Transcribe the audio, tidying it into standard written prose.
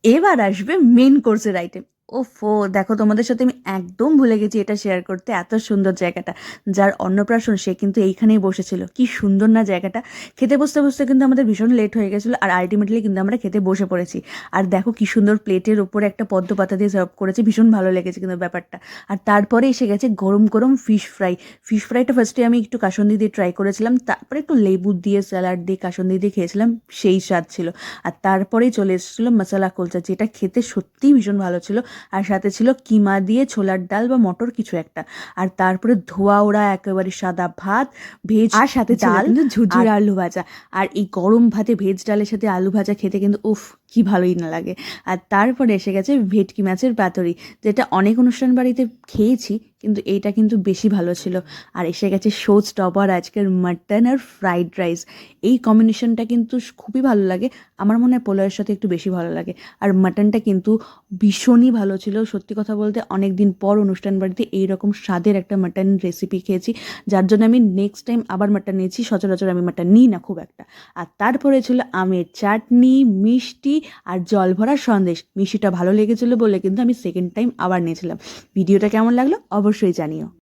এবার আসবে মেন কোর্সের আইটেম। ওফো! দেখো তোমাদের সাথে আমি একদম ভুলে গেছি এটা শেয়ার করতে, এত সুন্দর জায়গাটা। যার অন্নপ্রাশন সে কিন্তু এইখানেই বসেছিল। কি সুন্দর না জায়গাটা! খেতে বসতে, বসতে কিন্তু আমাদের ভীষণ লেট হয়ে গেছিলো আর আল্টিমেটলি কিন্তু আমরা খেতে বসে পড়েছি। আর দেখো কি সুন্দর প্লেটের ওপরে একটা পদ্ম পাতা দিয়ে সার্ভ করেছে, ভীষণ ভালো লেগেছে কিন্তু ব্যাপারটা। আর তারপরে এসে গেছে গরম, গরম ফিশ ফ্রাই। ফিশ ফ্রাইটা ফার্স্টে আমি একটু কাসুন্দি দিয়ে ট্রাই করেছিলাম, তারপরে একটু লেবু দিয়ে, স্যালাড দিয়ে, কাসুন্দি দিয়ে খেয়েছিলাম, সেই স্বাদ ছিল। আর তারপরেই চলে এসেছিলো মশালা কুলচা, যেটা খেতে সত্যিই ভীষণ ভালো ছিল। আর সাথে ছিল কিমা দিয়ে ছোলার ডাল বা মটর কিছু একটা। আর তারপরে ধোয়া ওড়া একেবারে সাদা ভাত, ভেজ, আর সাথে ছিল ডাল কিন্তু ঝুরঝুরে আর আলু ভাজা। আর এই গরম ভাতে ভেজ ডালের সাথে আলু ভাজা খেতে কিন্তু উফ, কি ভালোই না লাগে। আর তারপরে এসে গেছে ভেটকি মাছের পাতুরি, যেটা অনেক অনুষ্ঠান বাড়িতে খেয়েছি, কিন্তু এইটা কিন্তু বেশি ভালো ছিল। আর এসে গেছে শো স্টপার আজকের মাটন আর ফ্রাইড রাইস। এই কম্বিনেশনটা কিন্তু খুবই ভালো লাগে। আমার মনে হয় পোলাওয়ের সাথে একটু বেশি ভালো লাগে। আর মাটনটা কিন্তু ভীষণই ভালো ছিল। সত্যি কথা বলতে অনেক দিন পর অনুষ্ঠান বাড়িতে এইরকম স্বাদের একটা মাটন রেসিপি খেয়েছি, যার জন্য আমি নেক্সট টাইম আবার মাটন নিয়েছি। সচরাচর আমি মাটন নিই না খুব একটা। আর তারপরে ছিল আমের চাটনি, মিষ্টি আর জল ভরা সন্দেশ। মিষ্টিটা ভালো লেগেছিলো বলে কিন্তু আমি সেকেন্ড টাইম আবার নিয়েছিলাম। ভিডিওটা কেমন লাগলো অবশ্যই জানিও।